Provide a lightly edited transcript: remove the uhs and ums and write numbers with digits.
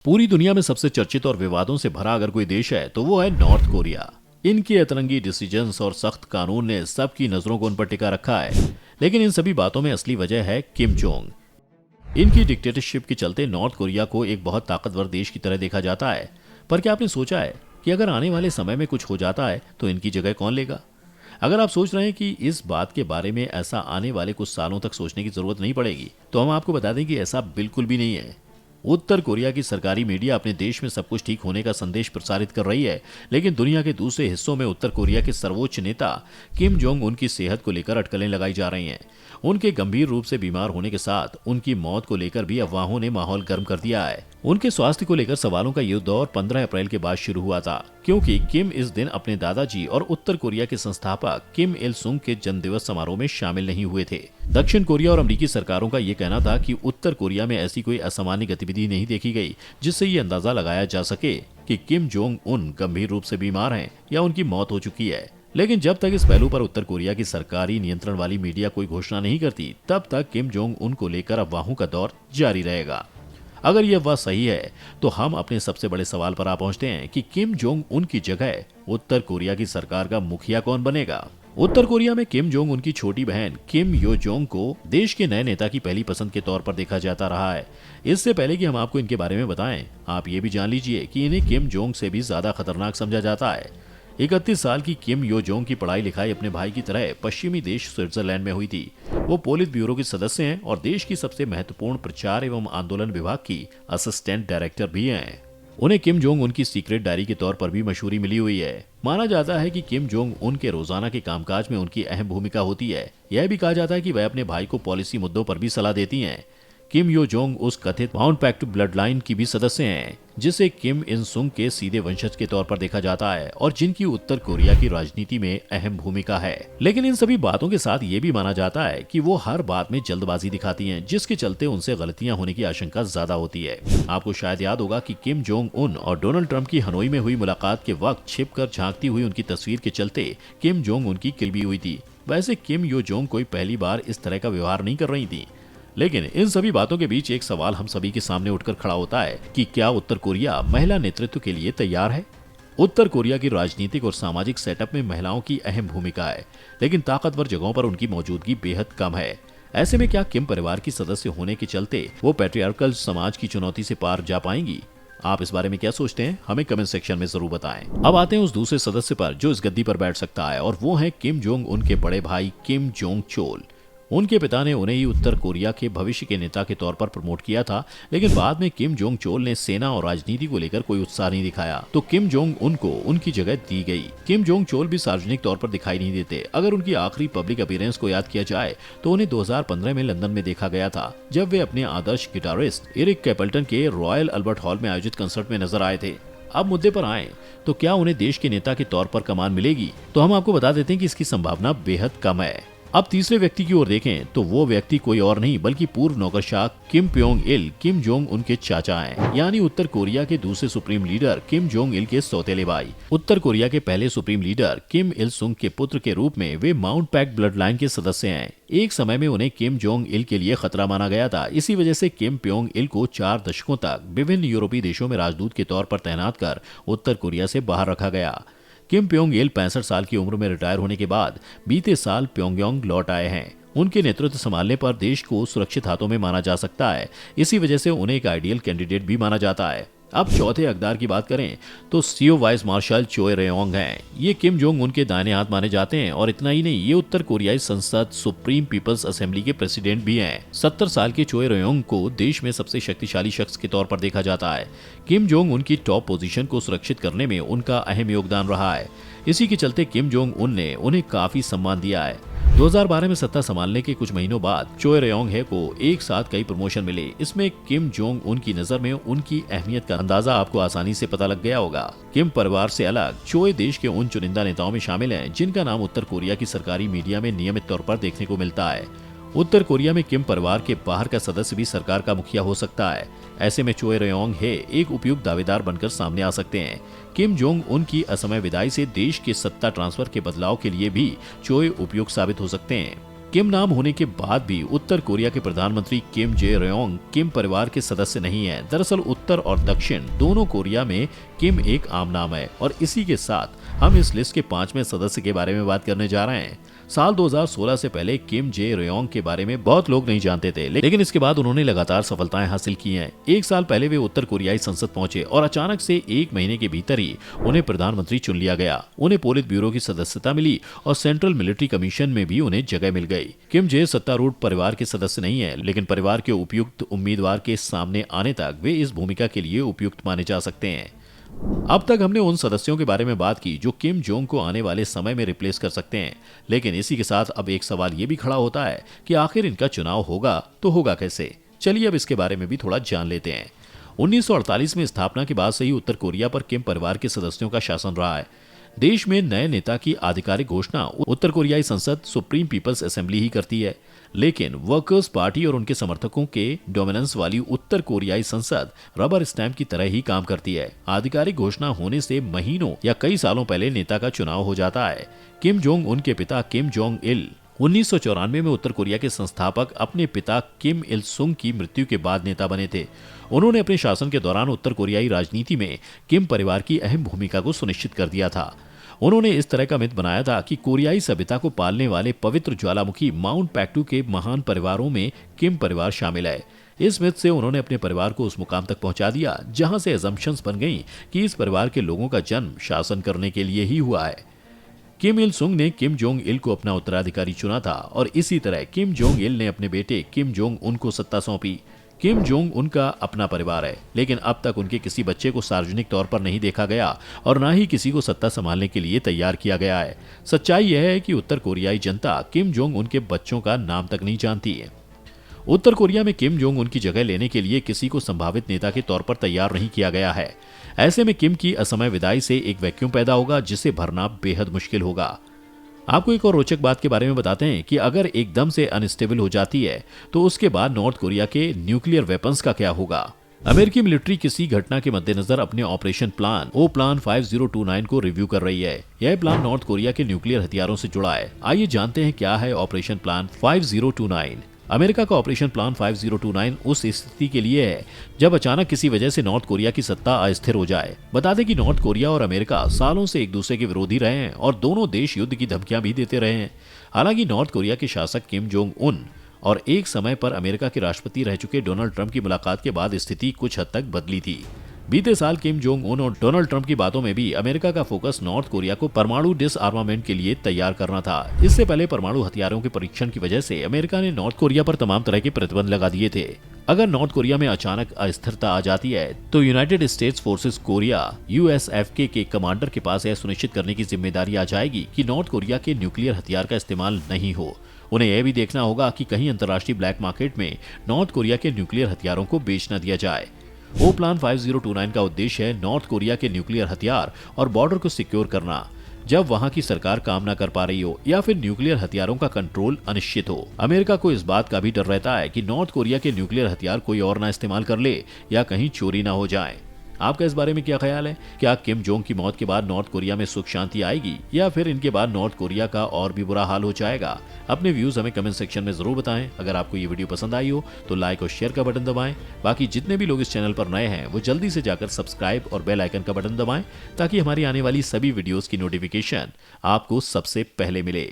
पूरी दुनिया में सबसे चर्चित और विवादों से भरा अगर कोई देश है तो वो है नॉर्थ कोरिया। इनके अतरंगी डिसीजंस और सख्त कानून ने सबकी नजरों को उन पर टिका रखा है। लेकिन इन सभी बातों में असली वजह है किम जोंग। इनकी डिक्टेटरशिप के चलते नॉर्थ कोरिया को एक बहुत ताकतवर देश की तरह देखा जाता है। पर क्या आपने सोचा है कि अगर आने वाले समय में कुछ हो जाता है तो इनकी जगह कौन लेगा? अगर आप सोच रहे हैं कि इस बात के बारे में ऐसा आने वाले कुछ सालों तक सोचने की जरूरत नहीं पड़ेगी, तो हम आपको बता दें कि ऐसा बिल्कुल भी नहीं है। उत्तर कोरिया की सरकारी मीडिया अपने देश में सब कुछ ठीक होने का संदेश प्रसारित कर रही है, लेकिन दुनिया के दूसरे हिस्सों में उत्तर कोरिया के सर्वोच्च नेता किम जोंग उन की सेहत को लेकर अटकलें लगाई जा रही हैं। उनके गंभीर रूप से बीमार होने के साथ उनकी मौत को लेकर भी अफवाहों ने माहौल गर्म कर दिया है। उनके स्वास्थ्य को लेकर सवालों का ये दौर 15 अप्रैल के बाद शुरू हुआ था, क्योंकि किम इस दिन अपने दादाजी और उत्तर कोरिया के संस्थापक किम इल सुंग के जन्मदिवस समारोह में शामिल नहीं हुए थे। दक्षिण कोरिया और अमेरिकी सरकारों का ये कहना था कि उत्तर कोरिया में ऐसी कोई असामान्य गतिविधि नहीं देखी गई जिससे ये अंदाजा लगाया जा सके कि किम जोंग उन गंभीर रूप से बीमार हैं या उनकी मौत हो चुकी है। लेकिन जब तक इस पहलू पर उत्तर कोरिया की सरकारी नियंत्रण वाली मीडिया कोई घोषणा नहीं करती, तब तक किम जोंग उन को लेकर अफवाहों का दौर जारी रहेगा। अगर यह अफवाह सही है तो हम अपने सबसे बड़े सवाल पर आ पहुंचते हैं कि किम जोंग उन की जगह उत्तर कोरिया की सरकार का मुखिया कौन बनेगा। उत्तर कोरिया में किम जोंग उनकी छोटी बहन किम यो जोंग को देश के नए नेता की पहली पसंद के तौर पर देखा जाता रहा है। इससे पहले कि हम आपको इनके बारे में बताएं, आप ये भी जान लीजिए कि इन्हें किम जोंग से भी ज्यादा खतरनाक समझा जाता है। 31 साल की किम यो जोंग की पढ़ाई लिखाई अपने भाई की तरह पश्चिमी देश स्विट्जरलैंड में हुई थी। वो पोलित ब्यूरो के सदस्य हैं और देश की सबसे महत्वपूर्ण प्रचार एवं आंदोलन विभाग की असिस्टेंट डायरेक्टर भी हैं। उन्हें किम जोंग उन की सीक्रेट डायरी के तौर पर भी मशहूरी मिली हुई है। माना जाता है कि किम जोंग उन के रोजाना के कामकाज में उनकी अहम भूमिका होती है। यह भी कहा जाता है कि वह अपने भाई को पॉलिसी मुद्दों पर भी सलाह देती हैं। किम यो जोंग उस कथित माउंटबैटन ब्लड लाइन की भी सदस्य हैं, जिसे किम इन सुंग के सीधे वंशज के तौर पर देखा जाता है और जिनकी उत्तर कोरिया की राजनीति में अहम भूमिका है। लेकिन इन सभी बातों के साथ ये भी माना जाता है कि वो हर बात में जल्दबाजी दिखाती हैं, जिसके चलते उनसे गलतियां होने की आशंका ज्यादा होती है। आपको शायद याद होगा कि किम जोंग उन और डोनाल्ड ट्रंप की हनोई में हुई मुलाकात के वक्त छिपकर झांकती हुई उनकी तस्वीर के चलते किम जोंग उनकी किल भी हुई थी। वैसे किम यो जोंग कोई पहली बार इस तरह का व्यवहार नहीं कर रही थी। लेकिन इन सभी बातों के बीच एक सवाल हम सभी के सामने उठकर खड़ा होता है कि क्या उत्तर कोरिया महिला नेतृत्व के लिए तैयार है? उत्तर कोरिया की राजनीतिक और सामाजिक सेटअप में महिलाओं की अहम भूमिका है, लेकिन ताकतवर जगहों पर उनकी मौजूदगी बेहद कम है। ऐसे में क्या किम परिवार की सदस्य होने के चलते वो पैट्रियार्कल समाज की चुनौती से पार जा पाएंगी? आप इस बारे में क्या सोचते हैं? हमें कमेंट सेक्शन में जरूर बताएं। अब आते हैं उस दूसरे सदस्य पर जो इस गद्दी पर बैठ सकता है, और वो है किम जोंग उनके बड़े भाई किम जोंग चोल। उनके पिता ने उन्हें ही उत्तर कोरिया के भविष्य के नेता के तौर पर प्रमोट किया था, लेकिन बाद में किम जोंग चोल ने सेना और राजनीति को लेकर कोई उत्साह नहीं दिखाया, तो किम जोंग उनको उनकी जगह दी गई। किम जोंग चोल भी सार्वजनिक तौर पर दिखाई नहीं देते। अगर उनकी आखिरी पब्लिक अपीयरेंस को याद किया जाए तो उन्हें 2015 में लंदन में देखा गया था, जब वे अपने आदर्श गिटारिस्ट एरिक कैपल्टन के रॉयल अल्बर्ट हॉल में आयोजित कंसर्ट में नजर आए थे। अब मुद्दे पर आए तो क्या उन्हें देश के नेता के तौर पर कमान मिलेगी? तो हम आपको बता देते हैं कि इसकी संभावना बेहद कम है। अब तीसरे व्यक्ति की ओर देखें तो वो व्यक्ति कोई और नहीं बल्कि पूर्व नौकरशाह किम प्योंग इल, किम जोंग उनके चाचा हैं, यानी उत्तर कोरिया के दूसरे supreme leader Kim Jong Il के सौतेले भाई। उत्तर कोरिया के पहले सुप्रीम लीडर किम इल सुंग के पुत्र के रूप में वे माउंटबैटन ब्लड लाइन के सदस्य हैं। एक समय में उन्हें किम जोंग इल के लिए खतरा माना गया था। इसी वजह से किम प्योंग इल को 4 दशकों तक विभिन्न यूरोपीय देशों में राजदूत के तौर पर तैनात कर उत्तर कोरिया से बाहर रखा गया। किम प्योंग इल 65 साल की उम्र में रिटायर होने के बाद बीते साल प्योंगयांग लौट आए हैं। उनके नेतृत्व संभालने पर देश को सुरक्षित हाथों में माना जा सकता है। इसी वजह से उन्हें एक आइडियल कैंडिडेट भी माना जाता है। अब चौथे हकदार की बात करें तो सीओ वाइस मार्शल चोय रेयोंग हैं। ये किम जोंग उनके दाहिने हाथ माने जाते हैं, और इतना ही नहीं, ये उत्तर कोरियाई संसद सुप्रीम पीपल्स असेंबली के प्रेसिडेंट भी हैं। 70 साल के चोय रेयोंग को देश में सबसे शक्तिशाली शख्स के तौर पर देखा जाता है। किम जोंग उनकी टॉप पोजीशन को सुरक्षित करने में उनका अहम योगदान रहा है। इसी के चलते किम जोंग उन ने उन्हें काफी सम्मान दिया है। 2012 में सत्ता संभालने के कुछ महीनों बाद चोय रेयोंग हे को एक साथ कई प्रमोशन मिले। इसमें किम जोंग उन की नजर में उनकी अहमियत का अंदाजा आपको आसानी से पता लग गया होगा। किम परिवार से अलग चोय देश के उन चुनिंदा नेताओं में शामिल हैं जिनका नाम उत्तर कोरिया की सरकारी मीडिया में नियमित तौर पर देखने को मिलता है। उत्तर कोरिया में किम परिवार के बाहर का सदस्य भी सरकार का मुखिया हो सकता है। ऐसे में चोय रेयोंग हे एक उपयुक्त दावेदार बनकर सामने आ सकते हैं। किम जोंग उन की असमय विदाई से देश के सत्ता ट्रांसफर के बदलाव के लिए भी चोय उपयुक्त साबित हो सकते हैं। किम नाम होने के बाद भी उत्तर कोरिया के प्रधानमंत्री किम जे रयोंग किम परिवार के सदस्य नहीं है। दरअसल उत्तर और दक्षिण दोनों कोरिया में किम एक आम नाम है। और इसी के साथ हम इस लिस्ट के 5वें सदस्य के बारे में बात करने जा रहे हैं। साल 2016 से पहले किम जे रयोंग के बारे में बहुत लोग नहीं जानते थे, लेकिन इसके बाद उन्होंने लगातार सफलताएं हासिल की हैं। 1 साल पहले वे उत्तर कोरियाई संसद पहुंचे और अचानक से 1 महीने के भीतर ही उन्हें प्रधानमंत्री चुन लिया गया। उन्हें पोलित ब्यूरो की सदस्यता मिली और सेंट्रल मिलिट्री कमीशन में भी उन्हें जगह मिल गई। किम जे सत्तारूढ़ परिवार के सदस्य नहीं है, लेकिन परिवार के उपयुक्त उम्मीदवार के सामने आने तक वे इस भूमिका के लिए उपयुक्त माने जा सकते हैं। अब तक हमने उन सदस्यों के बारे में बात की जो किम जोंग को आने वाले समय में रिप्लेस कर सकते हैं, लेकिन इसी के साथ अब एक सवाल ये भी खड़ा होता है कि आखिर इनका चुनाव होगा तो होगा कैसे। चलिए अब इसके बारे में भी थोड़ा जान लेते हैं। 1948 में स्थापना के बाद से ही उत्तर कोरिया पर किम परिवार के सदस्यों का शासन रहा है। देश में नए नेता की आधिकारिक घोषणा उत्तर कोरियाई संसद सुप्रीम पीपल्स असेंबली ही करती है, लेकिन वर्कर्स पार्टी और उनके समर्थकों के डोमिनेंस वाली उत्तर कोरियाई संसद रबर स्टैंप की तरह ही काम करती है। आधिकारिक घोषणा होने से महीनों या कई सालों पहले नेता का चुनाव हो जाता है। किम जोंग उन के पिता किम जोंग इल 1994 में उत्तर कोरिया के संस्थापक अपने पिता किम इल सुंग की मृत्यु के बाद नेता बने थे। उन्होंने अपने शासन के दौरान उत्तर कोरियाई राजनीति में किम परिवार की अहम भूमिका को सुनिश्चित कर दिया था। उन्होंने इस तरह का मिथ बनाया था कि कोरियाई सभ्यता को पालने वाले पवित्र ज्वालामुखी माउंट पैक्टू के महान परिवारों में किम परिवार शामिल है। इस मिथ से उन्होंने अपने परिवार को उस मुकाम तक पहुंचा दिया जहां से अजम्पशंस बन गईं कि इस परिवार के लोगों का जन्म शासन करने के लिए ही हुआ है। किम इल सुंग ने किम जोंग इल को अपना उत्तराधिकारी चुना था और इसी तरह किम जोंग इल ने अपने बेटे किम जोंग उन को सत्ता सौंपी। किम जोंग उनका अपना परिवार है, लेकिन अब तक उनके किसी बच्चे को सार्वजनिक तौर पर नहीं देखा गया और न ही किसी को सत्ता संभालने के लिए तैयार किया गया है। सच्चाई यह है कि उत्तर कोरियाई जनता किम जोंग उनके बच्चों का नाम तक नहीं जानती है। उत्तर कोरिया में किम जोंग उनकी जगह लेने के लिए किसी को संभावित नेता के तौर पर तैयार नहीं किया गया है। ऐसे में किम की असमय विदाई से एक वैक्यूम पैदा होगा जिसे भरना बेहद मुश्किल होगा। आपको एक और रोचक बात के बारे में बताते हैं कि अगर एकदम से अनस्टेबल हो जाती है तो उसके बाद नॉर्थ कोरिया के न्यूक्लियर वेपन्स का क्या होगा। अमेरिकी मिलिट्री किसी घटना के मद्देनजर अपने ऑपरेशन प्लान प्लान 5029 को रिव्यू कर रही है। यह प्लान नॉर्थ कोरिया के न्यूक्लियर हथियारों से जुड़ा है। आइए जानते हैं क्या है ऑपरेशन प्लान 5029। अमेरिका का ऑपरेशन प्लान 5029 उस स्थिति के लिए है जब अचानक किसी वजह से नॉर्थ कोरिया की सत्ता अस्थिर हो जाए। बता दें कि नॉर्थ कोरिया और अमेरिका सालों से एक दूसरे के विरोधी रहे हैं और दोनों देश युद्ध की धमकियां भी देते रहे हैं। हालांकि नॉर्थ कोरिया के शासक किम जोंग उन और एक समय पर अमेरिका के राष्ट्रपति रह चुके डोनाल्ड ट्रंप की मुलाकात के बाद स्थिति कुछ हद तक बदली थी। बीते साल किम जोंग उन और डोनाल्ड ट्रंप की बातों में भी अमेरिका का फोकस नॉर्थ कोरिया को परमाणु डिसआर्मामेंट के लिए तैयार करना था। इससे पहले परमाणु हथियारों के परीक्षण की वजह से अमेरिका ने नॉर्थ कोरिया पर तमाम तरह के प्रतिबंध लगा दिए थे। अगर नॉर्थ कोरिया में अचानक अस्थिरता आ जाती है तो United states forces Korea USFK के कमांडर के पास यह सुनिश्चित करने की जिम्मेदारी आ जाएगी कि नॉर्थ कोरिया के न्यूक्लियर हथियार का इस्तेमाल नहीं हो। उन्हें यह भी देखना होगा कि कहीं अंतर्राष्ट्रीय ब्लैक मार्केट में नॉर्थ कोरिया के न्यूक्लियर हथियारों को बेच न दिया जाए। प्लान 5029 का उद्देश्य है नॉर्थ कोरिया के न्यूक्लियर हथियार और बॉर्डर को सिक्योर करना जब वहां की सरकार काम न कर पा रही हो या फिर न्यूक्लियर हथियारों का कंट्रोल अनिश्चित हो। अमेरिका को इस बात का भी डर रहता है कि नॉर्थ कोरिया के न्यूक्लियर हथियार कोई और ना इस्तेमाल कर ले या कहीं चोरी ना हो जाए। आपका इस बारे में क्या ख्याल है? क्या किम जोंग की मौत के बाद नॉर्थ कोरिया में सुख शांति आएगी या फिर इनके बाद नॉर्थ कोरिया का और भी बुरा हाल हो जाएगा? अपने व्यूज हमें कमेंट सेक्शन में जरूर बताएं। अगर आपको ये वीडियो पसंद आई हो तो लाइक और शेयर का बटन दबाएं। बाकी जितने भी लोग इस चैनल पर नए हैं वो जल्दी से जाकर सब्सक्राइब और बेल आइकन का बटन दबाएं ताकि हमारी आने वाली सभी वीडियोस की नोटिफिकेशन आपको सबसे पहले मिले।